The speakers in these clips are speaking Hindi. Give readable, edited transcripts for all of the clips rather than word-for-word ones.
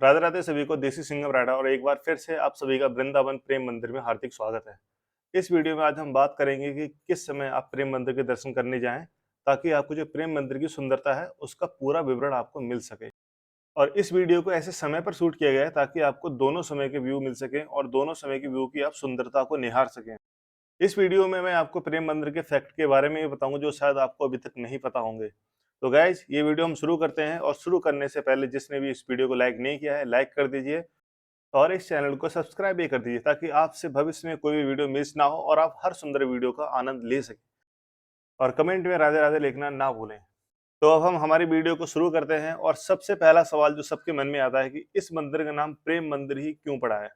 राधे राधे सभी को देसी सिंघम राठा और एक बार फिर से आप सभी का वृंदावन प्रेम मंदिर में हार्दिक स्वागत है। इस वीडियो में आज हम बात करेंगे कि किस समय आप प्रेम मंदिर के दर्शन करने जाएं ताकि आपको जो प्रेम मंदिर की सुंदरता है उसका पूरा विवरण आपको मिल सके। और इस वीडियो को ऐसे समय पर शूट किया गया है ताकि आपको दोनों समय के व्यू मिल सके और दोनों समय के व्यू की आप सुंदरता को निहार सकें। इस वीडियो में मैं आपको प्रेम मंदिर के फैक्ट के बारे में भी बताऊंगा जो शायद आपको अभी तक नहीं पता होंगे। तो गाइज ये वीडियो हम शुरू करते हैं और शुरू करने से पहले जिसने भी इस वीडियो को लाइक नहीं किया है लाइक कर दीजिए और इस चैनल को सब्सक्राइब भी कर दीजिए ताकि आपसे भविष्य में कोई भी वीडियो मिस ना हो और आप हर सुंदर वीडियो का आनंद ले सकें। और कमेंट में राधे राधे लिखना ना भूलें। तो अब हम हमारी वीडियो को शुरू करते हैं और सबसे पहला सवाल जो सबके मन में आता है कि इस मंदिर का नाम प्रेम मंदिर ही क्यों पड़ा है।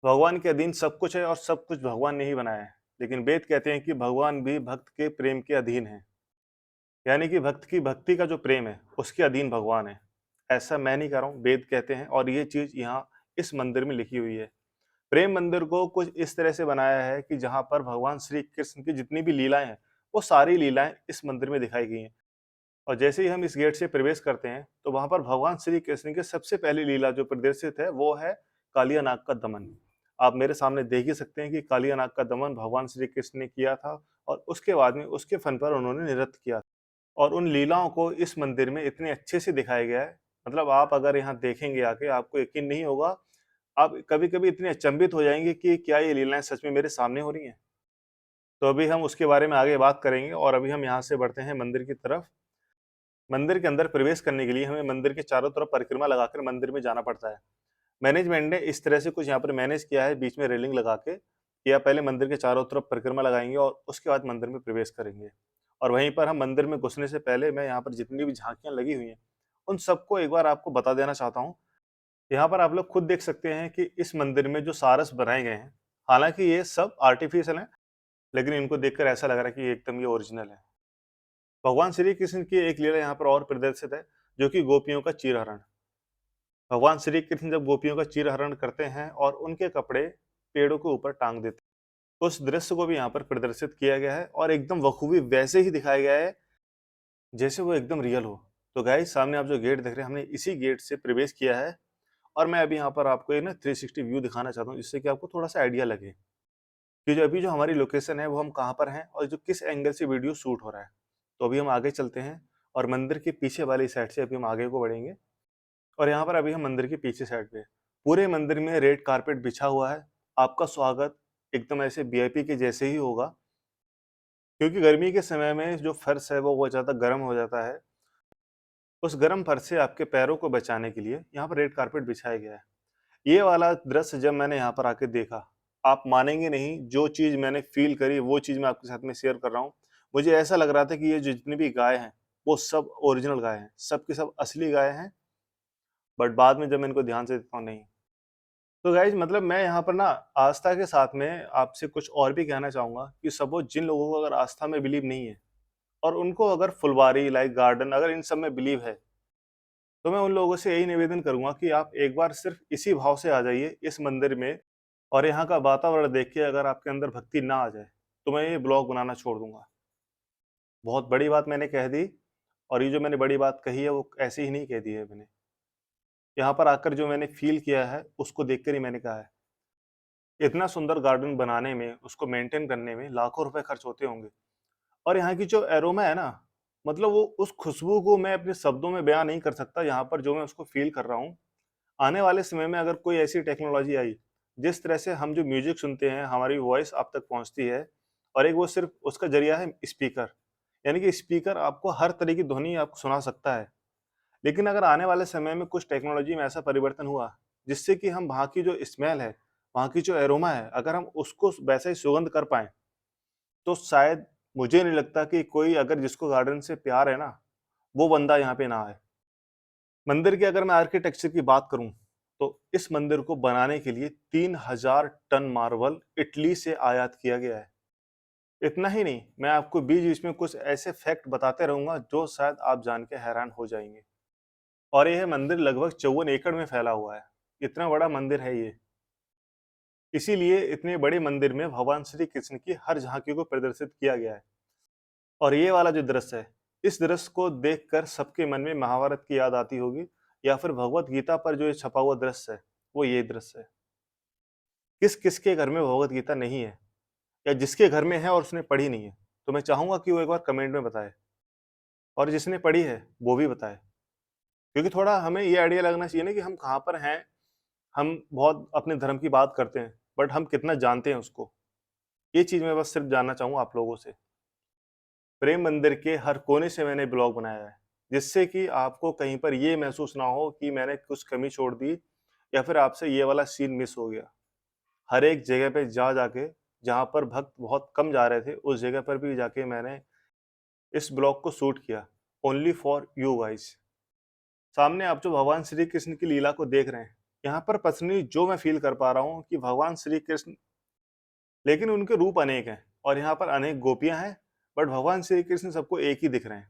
भगवान के अधीन सब कुछ है और सब कुछ भगवान ने ही बनाया है, लेकिन वेद कहते हैं कि भगवान भी भक्त के प्रेम के अधीन है। यानी कि भक्त की भक्ति का जो प्रेम है उसके अधीन भगवान है। ऐसा मैं नहीं कह रहा हूँ, वेद कहते हैं और ये चीज यहाँ इस मंदिर में लिखी हुई है। प्रेम मंदिर को कुछ इस तरह से बनाया है कि जहाँ पर भगवान श्री कृष्ण की जितनी भी लीलाएं हैं वो सारी लीलाएं इस मंदिर में दिखाई गई हैं। और जैसे ही हम इस गेट से प्रवेश करते हैं तो वहां पर भगवान श्री कृष्ण की सबसे पहली लीला जो प्रदर्शित है वो है कालिया नाग का दमन। आप मेरे सामने देख ही सकते हैं कि कालिया नाग का दमन भगवान श्री कृष्ण ने किया था और उसके बाद में उसके फन पर उन्होंने नृत्य किया और उन लीलाओं को इस मंदिर में इतने अच्छे से दिखाया गया है। मतलब आप अगर यहाँ देखेंगे आके आपको यकीन नहीं होगा। आप कभी-कभी इतने अचंभित हो जाएँगे कि क्या ये लीलाएँ सच में मेरे सामने हो रही हैं? तो अभी हम उसके बारे में आगे बात करेंगे और अभी हम यहाँ से बढ़ते हैं मंदिर की तरफ। मंदिर के अंदर प्रवेश करने के लिए हमें मंदिर के चारों तरफ परिक्रमा लगाकर मंदिर में जाना पड़ता है। मैनेजमेंट ने इस तरह से कुछ यहाँ पर मैनेज किया है बीच में रेलिंग लगा के कि आप पहले मंदिर के चारों तरफ परिक्रमा लगाएँगे और उसके बाद मंदिर में प्रवेश करेंगे। और वहीं पर हम मंदिर में घुसने से पहले मैं यहाँ पर जितनी भी झाँकियाँ लगी हुई हैं, उन सबको एक बार आपको बता देना चाहता हूँ। यहाँ पर आप लोग खुद देख सकते हैं कि इस मंदिर में जो सारस बनाए गए हैं, हालाँकि ये सब आर्टिफ़िशियल हैं, लेकिन इनको देखकर ऐसा लग रहा है कि एकदम ये ओरिजिनल है। भगवान श्री कृष्ण की एक लीला यहाँ पर और प्रदर्शित है, जो कि गोपियों का चीरहरण। भगवान श्री कृष्ण जब गोपियों का चीरहरण करते हैं और उनके कपड़े पेड़ों के ऊपर टाँग देते हैं, उस दृश्य को भी यहाँ पर प्रदर्शित किया गया है और एकदम बखूबी वैसे ही दिखाया गया है, जैसे वो एकदम रियल हो। तो गाइस सामने आप जो गेट देख रहे हैं, हमने इसी गेट से प्रवेश किया है और मैं अभी यहाँ पर आपको एक ना 360 व्यू दिखाना चाहता हूँ, जिससे कि आपको थोड़ा-सा आइडिया लगे कि जो अभी जो हमारी लोकेशन है, वो हम कहाँ पर हैं और जो किस एंगल से वीडियो शूट हो रहा है। तो अभी हम आगे चलते हैं और मंदिर के पीछे वाली साइड से अभी हम आगे को बढ़ेंगे और यहाँ पर अभी हम मंदिर के पीछे साइड पे हैं। पूरे मंदिर में रेड कारपेट बिछा हुआ है। आपका स्वागत एकदम ऐसे वीआईपी के जैसे ही होगा, क्योंकि गर्मी के समय में जो फर्श है वो बहुत ज़्यादा गर्म हो जाता है। उस गर्म फर्श से आपके पैरों को बचाने के लिए यहाँ पर रेड कारपेट बिछाया गया है। ये वाला दृश्य जब मैंने यहाँ पर आके देखा, आप मानेंगे नहीं, जो चीज़ मैंने फ़ील करी वो चीज़ मैं आपके साथ में शेयर कर रहा हूँ। मुझे ऐसा लग रहा था कि ये जो जितनी भी गाय हैं, वो सब ओरिजिनल गाय हैं, सब की सब असली गाय हैं, बट बाद में जब मैं इनको ध्यान से देखता हूँ, नहीं। तो गाइज़ मतलब मैं यहाँ पर ना आस्था के साथ में आपसे कुछ और भी कहना चाहूँगा कि सपोज़ जिन लोगों को अगर आस्था में बिलीव नहीं है और उनको अगर फुलवारी, लाइक गार्डन अगर इन सब में बिलीव है, तो मैं उन लोगों से यही निवेदन करूँगा कि आप एक बार सिर्फ़ इसी भाव से आ जाइए इस मंदिर में और यहाँ का वातावरण देख के अगर आपके अंदर भक्ति ना आ जाए, तो मैं ये ब्लॉग बनाना छोड़ दूँगा। बहुत बड़ी बात मैंने कह दी और ये जो मैंने बड़ी बात कही है वो ऐसे ही नहीं कह दी है मैंने। यहाँ पर आकर जो मैंने फ़ील किया है, उसको देखकर ही मैंने कहा है। इतना सुंदर गार्डन बनाने में, उसको मेंटेन करने में लाखों रुपए खर्च होते होंगे और यहाँ की जो एरोमा है ना, मतलब वो उस खुशबू को मैं अपने शब्दों में बयाँ नहीं कर सकता, यहाँ पर जो मैं उसको फ़ील कर रहा हूँ। आने वाले समय में अगर कोई ऐसी टेक्नोलॉजी आई, जिस तरह से हम जो म्यूज़िक सुनते हैं, हमारी वॉइस आप तक पहुँचती है और एक वो सिर्फ़ उसका ज़रिया है स्पीकर, यानी कि स्पीकर आपको हर तरह की ध्वनि आपको सुना सकता है। लेकिन अगर आने वाले समय में कुछ टेक्नोलॉजी में ऐसा परिवर्तन हुआ, जिससे कि हम वहाँ की जो स्मेल है, वहाँ की जो एरोमा है, अगर हम उसको वैसा ही सुगंध कर पाएँ, तो शायद मुझे नहीं लगता कि कोई अगर जिसको गार्डन से प्यार है ना, वो बंदा यहाँ पे ना आए। मंदिर की अगर मैं आर्किटेक्चर की बात करूँ, तो इस मंदिर को बनाने के लिए 3000 टन मार्बल इटली से आयात किया गया है। इतना ही नहीं, मैं आपको बीच-बीच में कुछ ऐसे फैक्ट बताते रहूँगा, जो शायद आप जान के हैरान हो जाएँगे। और यह मंदिर लगभग 54 एकड़ में फैला हुआ है। इतना बड़ा मंदिर है ये। इसीलिए इतने बड़े मंदिर में भगवान श्री कृष्ण की हर झांकी को प्रदर्शित किया गया है। और ये वाला जो दृश्य है, इस दृश्य को देखकर सबके मन में महाभारत की याद आती होगी, या फिर भगवत गीता पर जो ये छपा हुआ दृश्य है वो ये दृश्य है। किस किसके घर में भगवत गीता नहीं है, या जिसके घर में है और उसने पढ़ी नहीं है, तो मैं चाहूंगा कि वो एक बार कमेंट में बताए, और जिसने पढ़ी है वो भी बताए। क्योंकि थोड़ा हमें ये आइडिया लगना चाहिए ना कि हम कहाँ पर हैं। हम बहुत अपने धर्म की बात करते हैं, बट हम कितना जानते हैं उसको। ये चीज मैं बस सिर्फ जानना चाहूंगा आप लोगों से। प्रेम मंदिर के हर कोने से मैंने ब्लॉग बनाया है, जिससे कि आपको कहीं पर ये महसूस ना हो कि मैंने कुछ कमी छोड़ दी या फिर आपसे ये वाला सीन मिस हो गया। हर एक जगह पे जा जाके, जहाँ पर भक्त बहुत कम जा रहे थे, उस जगह पर भी जाके मैंने इस ब्लॉग को शूट किया, ओनली फॉर यू गाइस। सामने आप जो भगवान श्री कृष्ण की लीला को देख रहे हैं, यहाँ पर पर्सनली जो मैं फील कर पा रहा हूँ कि भगवान श्री कृष्ण, लेकिन उनके रूप अनेक हैं और यहाँ पर अनेक गोपियां हैं, बट भगवान श्री कृष्ण सबको एक ही दिख रहे हैं।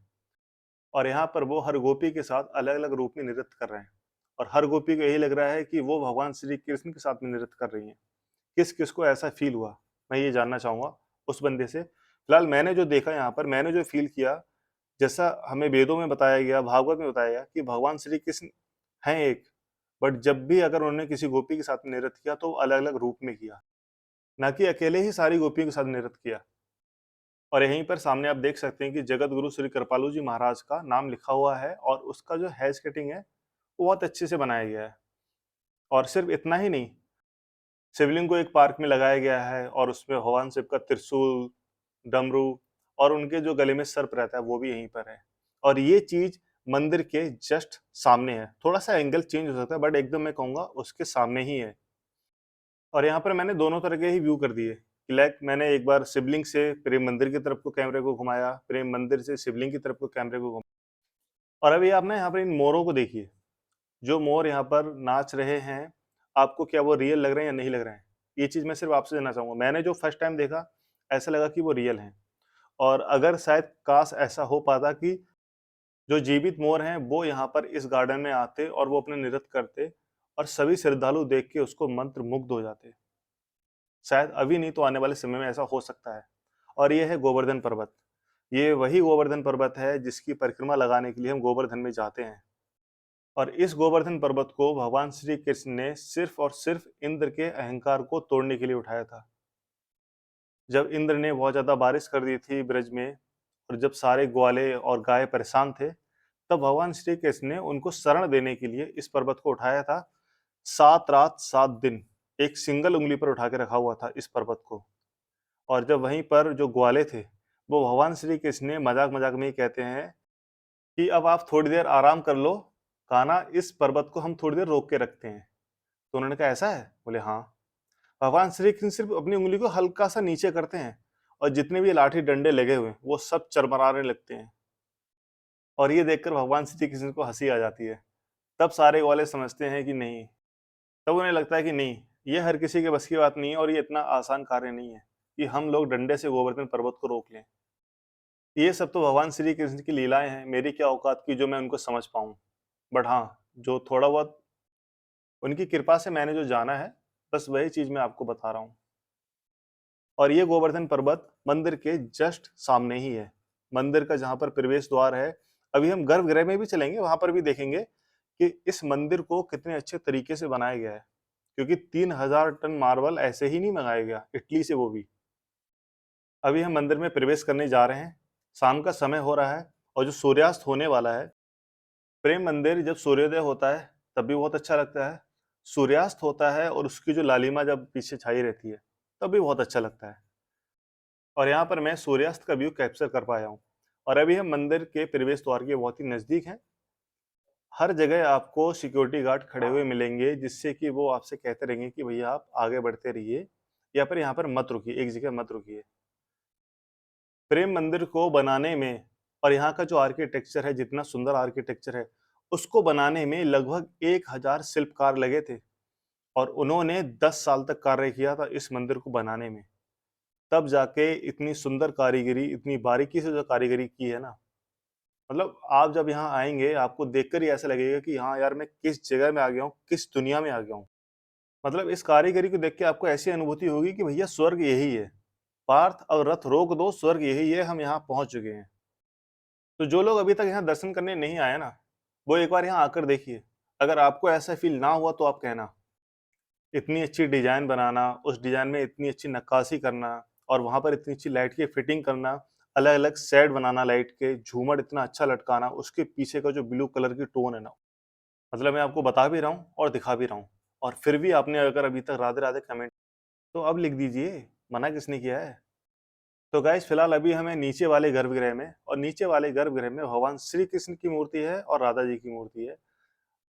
और यहाँ पर वो हर गोपी के साथ अलग अलग रूप में नृत्य कर रहे हैं, और हर गोपी को यही लग रहा है कि वो भगवान श्री कृष्ण के साथ में नृत्य कर रही हैं। किस किस को ऐसा फील हुआ, मैं ये जानना चाहूंगा उस बंदे से। फिलहाल मैंने जो देखा, यहाँ पर मैंने जो फील किया, जैसा हमें वेदों में बताया गया, भागवत में बताया गया कि भगवान श्री कृष्ण हैं एक, बट जब भी अगर उन्होंने किसी गोपी के साथ नृत्य किया तो अलग अलग रूप में किया, ना कि अकेले ही सारी गोपियों के साथ नृत्य किया। और यहीं पर सामने आप देख सकते हैं कि जगत गुरु श्री कृपालु जी महाराज का नाम लिखा हुआ है, और उसका जो हेयर कटिंग है वो बहुत अच्छे से बनाया गया है। और सिर्फ इतना ही नहीं, शिवलिंग को एक पार्क में लगाया गया है और उसमें भगवान शिव का त्रिशूल, डमरू और उनके जो गले में सर्प रहता है वो भी यहीं पर है। और ये चीज मंदिर के जस्ट सामने है। थोड़ा सा एंगल चेंज हो सकता है, बट एकदम मैं कहूंगा उसके सामने ही है। और यहाँ पर मैंने दोनों तरह के ही व्यू कर दिए। लाइक मैंने एक बार शिवलिंग से प्रेम मंदिर की तरफ को कैमरे को घुमाया, प्रेम मंदिर से शिवलिंग की तरफ को कैमरे को घुमाया। और अभी आप ना यहाँ पर इन मोरों को देखिए, जो मोर यहाँ पर नाच रहे हैं, आपको क्या वो रियल लग रहे हैं या नहीं लग रहे हैं? ये चीज़ मैं सिर्फ आपसे जानना चाहूँगा। मैंने जो फर्स्ट टाइम देखा, ऐसा लगा कि वो रियल हैं। और अगर शायद काश ऐसा हो पाता कि जो जीवित मोर हैं वो यहाँ पर इस गार्डन में आते और वो अपने नृत्य करते, और सभी श्रद्धालु देख के उसको मंत्र मुग्ध हो जाते। शायद अभी नहीं तो आने वाले समय में ऐसा हो सकता है। और ये है गोवर्धन पर्वत। ये वही गोवर्धन पर्वत है जिसकी परिक्रमा लगाने के लिए हम गोवर्धन में जाते हैं। और इस गोवर्धन पर्वत को भगवान श्री कृष्ण ने सिर्फ और सिर्फ इंद्र के अहंकार को तोड़ने के लिए उठाया था। जब इंद्र ने बहुत ज्यादा बारिश कर दी थी ब्रज में, और जब सारे ग्वाले और गाय परेशान थे, तब भगवान श्री कृष्ण ने उनको शरण देने के लिए इस पर्वत को उठाया था। 7 रात 7 दिन एक सिंगल उंगली पर उठा के रखा हुआ था इस पर्वत को। और जब वहीं पर जो ग्वाले थे, वो भगवान श्री कृष्ण ने मजाक मजाक में ही कहते हैं कि अब आप थोड़ी देर आराम कर लो, कान्हा इस पर्वत को हम थोड़ी देर रोक के रखते हैं। तो उन्होंने कहा ऐसा है? बोले हाँ। भगवान श्री कृष्ण सिर्फ अपनी उंगली को हल्का सा नीचे करते हैं, और जितने भी लाठी डंडे लगे हुए हैं वो सब चरमराने लगते हैं। और ये देखकर भगवान श्री कृष्ण को हंसी आ जाती है। तब सारे वाले समझते हैं कि नहीं, तब उन्हें लगता है कि नहीं, ये हर किसी के बस की बात नहीं है, और ये इतना आसान कार्य नहीं है कि हम लोग डंडे से गोवर्धन पर्वत को रोक लें। ये सब तो भगवान श्री कृष्ण की लीलाएं हैं, मेरी क्या औकात की जो मैं उनको समझ पाऊं। बट हाँ, जो थोड़ा बहुत उनकी कृपा से मैंने जो जाना है, बस वही चीज मैं आपको बता रहा हूँ। और ये गोवर्धन पर्वत मंदिर के जस्ट सामने ही है। मंदिर का जहाँ पर प्रवेश द्वार है, अभी हम गर्भगृह में भी चलेंगे, वहां पर भी देखेंगे कि इस मंदिर को कितने अच्छे तरीके से बनाया गया है। क्योंकि 3,000 टन मार्बल ऐसे ही नहीं मंगाया गया, इटली से वो भी। अभी हम मंदिर में प्रवेश करने जा रहे हैं। शाम का समय हो रहा है और जो सूर्यास्त होने वाला है। प्रेम मंदिर जब सूर्योदय होता है तब भी बहुत अच्छा लगता है। सूर्यास्त होता है और उसकी जो लालिमा जब पीछे छाई रहती है, तब भी बहुत अच्छा लगता है। और यहाँ पर मैं सूर्यास्त का व्यू कैप्चर कर पाया हूँ। और अभी हम मंदिर के प्रवेश द्वार के बहुत ही नज़दीक हैं। हर जगह आपको सिक्योरिटी गार्ड खड़े हुए मिलेंगे, जिससे कि वो आपसे कहते रहेंगे कि भैया आप आगे बढ़ते रहिए, या फिर यहाँ पर मत रुकिए, एक जगह मत रुकिए। प्रेम मंदिर को बनाने में और यहाँ का जो आर्किटेक्चर है, जितना सुंदर आर्किटेक्चर है, उसको बनाने में लगभग 1,000 शिल्पकार लगे थे। और उन्होंने 10 साल तक कार्य किया था इस मंदिर को बनाने में। तब जाके इतनी सुंदर कारीगरी, इतनी बारीकी से जो कारीगरी की है ना, मतलब आप जब यहाँ आएंगे आपको देखकर ही ऐसा लगेगा कि हाँ यार, मैं किस जगह में आ गया हूँ, किस दुनिया में आ गया हूँ। मतलब इस कारीगरी को देख के आपको ऐसी अनुभूति होगी कि भैया स्वर्ग यही है। पार्थ और रथ रोक दो, स्वर्ग यही है, हम यहाँ पहुंच चुके हैं। तो जो लोग अभी तक यहाँ दर्शन करने नहीं आए ना, वो एक बार यहाँ आकर देखिए। अगर आपको ऐसा फील ना हुआ तो आप कहना। इतनी अच्छी डिज़ाइन बनाना, उस डिज़ाइन में इतनी अच्छी नक्काशी करना और वहाँ पर इतनी अच्छी लाइट की फिटिंग करना, अलग-अलग शेड बनाना लाइट के, झूमर इतना अच्छा लटकाना, उसके पीछे का जो ब्लू कलर की टोन है ना, मतलब मैं आपको बता भी रहा हूँ और दिखा भी रहा हूँ और फिर भी आपने अगर अभी तक राधे-राधे कमेंट तो अब लिख दीजिए, मना किसने किया है? तो गाइस फिलहाल अभी हमें नीचे वाले गर्भगृह में और नीचे वाले गर्भगृह में भगवान श्री कृष्ण की मूर्ति है और राधा जी की मूर्ति है।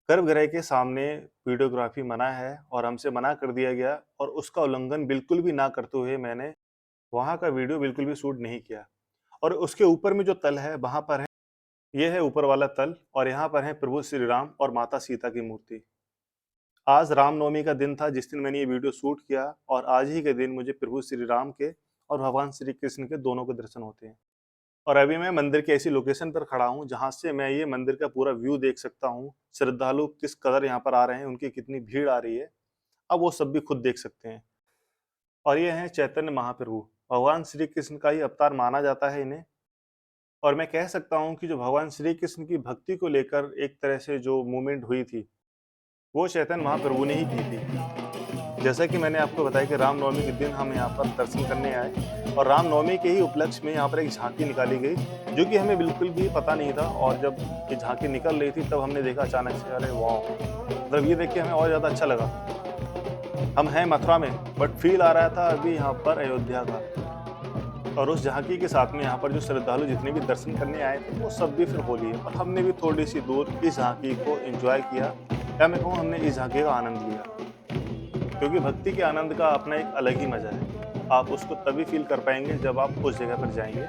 गर्भगृह के सामने वीडियोग्राफी मना है और हमसे मना कर दिया गया और उसका उल्लंघन बिल्कुल भी ना करते हुए मैंने वहाँ का वीडियो बिल्कुल भी शूट नहीं किया। और उसके ऊपर में जो तल है वहाँ पर है, ये है ऊपर वाला तल और यहाँ पर है प्रभु श्री राम और माता सीता की मूर्ति। आज रामनवमी का दिन था जिस दिन मैंने ये वीडियो शूट किया और आज ही के दिन मुझे प्रभु श्री राम के और भगवान श्री कृष्ण के दोनों के दर्शन होते हैं। और अभी मैं मंदिर की ऐसी लोकेशन पर खड़ा हूँ जहाँ से मैं ये मंदिर का पूरा व्यू देख सकता हूँ। श्रद्धालु किस कदर यहाँ पर आ रहे हैं, उनकी कितनी भीड़ आ रही है, अब वो सब भी खुद देख सकते हैं। और ये हैं चैतन्य महाप्रभु, भगवान श्री कृष्ण का ही अवतार माना जाता है इन्हें। और मैं कह सकता हूँ कि जो भगवान श्री कृष्ण की भक्ति को लेकर एक तरह से जो मूवमेंट हुई थी, वो चैतन्य महाप्रभु ने ही की थी। जैसा कि मैंने आपको बताया कि रामनवमी के दिन हम यहाँ पर दर्शन करने आए और रामनवमी के ही उपलक्ष्य में यहाँ पर एक झांकी निकाली गई, जो कि हमें बिल्कुल भी पता नहीं था और जब ये झांकी निकल रही थी तब हमने देखा अचानक से, अरे वाह! मतलब ये देख के हमें और ज़्यादा अच्छा लगा। हम हैं मथुरा में बट फ़ील आ रहा था अभी यहाँ पर अयोध्या का। और उस झांकी के साथ में यहाँ पर जो श्रद्धालु जितने भी दर्शन करने आए थे, वो सब भी फिर हो लिए और हमने भी थोड़ी-सी दूर इस झांकी को एन्जॉय किया या मैं कहूँ हमने इस झांकी का आनंद लिया। क्योंकि भक्ति के आनंद का अपना एक अलग ही मज़ा है। आप उसको तभी फ़ील कर पाएँगे जब आप उस जगह पर जाएँगे।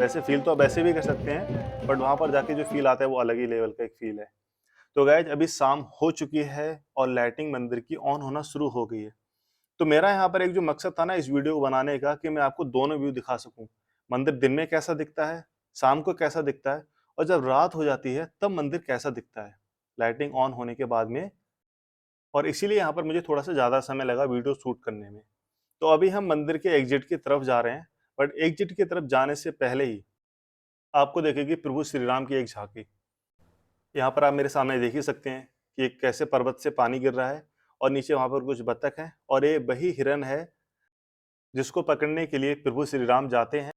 वैसे फ़ील तो आप वैसे भी कर सकते हैं, बट वहाँ पर जाके जो फ़ील आता है वो अलग ही लेवल का एक फ़ील है। तो गाइज़ अभी शाम हो चुकी है और लाइटिंग मंदिर की ऑन होना शुरू हो गई है। तो मेरा यहाँ पर एक जो मकसद था ना इस वीडियो को बनाने का कि मैं आपको दोनों व्यू दिखा सकूँ। मंदिर दिन में कैसा दिखता है, शाम को कैसा दिखता है और जब रात हो जाती है तब मंदिर कैसा दिखता है, लाइटिंग ऑन होने के बाद में। और इसीलिए यहाँ पर मुझे थोड़ा-सा ज़्यादा समय लगा वीडियो शूट करने में। तो अभी हम मंदिर के एग्ज़िट की तरफ जा रहे हैं, बट एग्ज़िट की तरफ जाने से पहले ही आपको दिखेगी प्रभु श्री राम की एक झाँकी। यहाँ पर आप मेरे सामने देख ही सकते हैं कि एक कैसे पर्वत से पानी गिर रहा है और नीचे वहाँ पर कुछ बत्तख हैं और ये वही हिरन है जिसको पकड़ने के लिए प्रभु श्री राम जाते हैं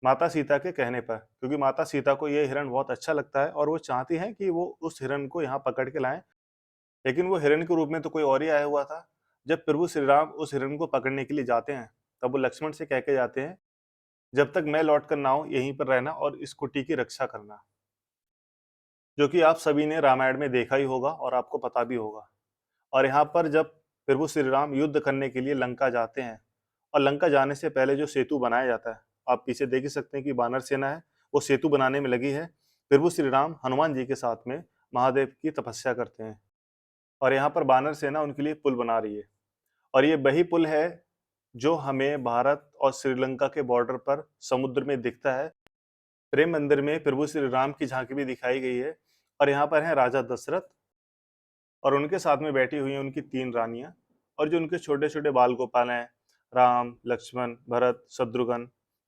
माता सीता के कहने पर, क्योंकि माता सीता को ये हिरन बहुत अच्छा लगता है और वो चाहती हैं कि वो उस हिरन को यहाँ पकड़ के लाएँ। लेकिन वो हिरन के रूप में तो कोई और ही आया हुआ था। जब प्रभु श्री राम उस हिरन को पकड़ने के लिए जाते हैं, तब वो लक्ष्मण से कह के जाते हैं, "जब तक मैं लौट कर ना आऊँ, यहीं पर रहना और इस कुटी की रक्षा करना।" जो कि आप सभी ने रामायण में देखा ही होगा और आपको पता भी होगा। और यहाँ पर जब प्रभु श्री राम युद्ध करने के लिए लंका जाते हैं और लंका जाने से पहले जो सेतु बनाया जाता है, आप पीछे देख ही सकते हैं कि वानर सेना है, वो सेतु बनाने में लगी है। प्रभु श्री राम हनुमान जी के साथ में महादेव की तपस्या करते हैं और यहाँ पर वानर सेना उनके लिए पुल बना रही है। और ये वही पुल है जो हमें भारत और श्रीलंका के बॉर्डर पर समुद्र में दिखता है। प्रेम मंदिर में प्रभु श्री राम की झांकी भी दिखाई गई है और यहाँ पर हैं राजा दशरथ और उनके साथ में बैठी हुई हैं उनकी 3 रानियाँ और जो उनके छोटे-छोटे बाल गोपाल हैं, राम, लक्ष्मण, भरत, शत्रुघ्न,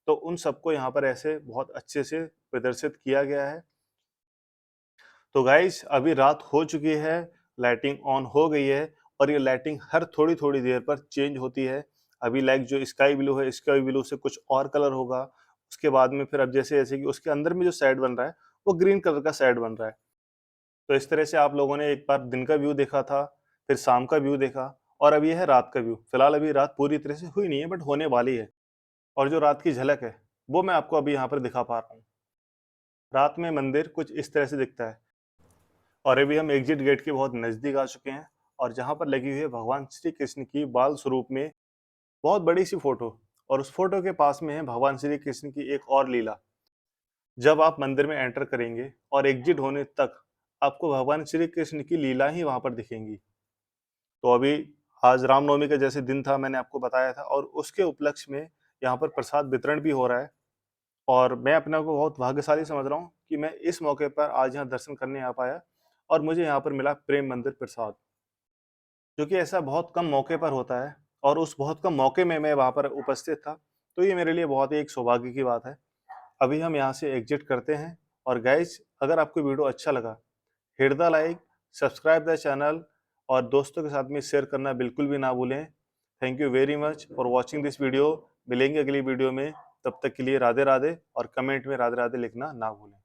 तो उन सबको यहाँ पर ऐसे बहुत अच्छे से प्रदर्शित किया गया है। तो गाइस अभी रात हो चुकी है, लाइटिंग ऑन हो गई है और ये लाइटिंग हर थोड़ी-थोड़ी देर पर चेंज होती है। अभी लाइक जो स्काई ब्लू है, स्काई ब्लू से कुछ और कलर होगा। उसके बाद में फिर अब जैसे-जैसे कि उसके अंदर में जो शेड बन रहा है, वो ग्रीन कलर का शेड बन रहा है। तो इस तरह से आप लोगों ने एक बार दिन का व्यू देखा था, फिर शाम का व्यू देखा और अब ये है रात का व्यू। फिलहाल अभी रात पूरी तरह से हुई नहीं है बट होने वाली है और जो रात की झलक है, वो मैं आपको अभी यहाँ पर दिखा पा रहा हूँ। रात में मंदिर कुछ इस तरह से दिखता है और अभी हम एग्जिट गेट के बहुत नज़दीक आ चुके हैं और जहाँ पर लगी हुई है भगवान श्री कृष्ण की बाल स्वरूप में बहुत बड़ी-सी फ़ोटो और उस फ़ोटो के पास में है भगवान श्री कृष्ण की एक और लीला। जब आप मंदिर में एंटर करेंगे और एग्जिट होने तक आपको भगवान श्री कृष्ण की लीला ही वहाँ पर दिखेंगी। तो अभी आज रामनवमी का जैसे दिन था मैंने आपको बताया था और उसके उपलक्ष्य में यहाँ पर प्रसाद वितरण भी हो रहा है और मैं अपने आप को बहुत भाग्यशाली समझ रहा हूँ कि मैं इस मौके पर आज यहाँ दर्शन करने आ पाया और मुझे यहाँ पर मिला प्रेम मंदिर प्रसाद, जो कि ऐसा बहुत कम मौके पर होता है और उस बहुत कम मौके में मैं वहाँ पर उपस्थित था, तो ये मेरे लिए बहुत ही एक सौभाग्य की बात है। अभी हम यहाँ से एग्ज़िट करते हैं और गाइज़ अगर आपको वीडियो अच्छा लगा, hit the like, subscribe the channel और दोस्तों के साथ में शेयर करना बिल्कुल भी ना भूलें। Thank you very much for watching this video. मिलेंगे अगली वीडियो में, तब तक के लिए राधे राधे, और कमेंट में राधे राधे लिखना ना भूलें।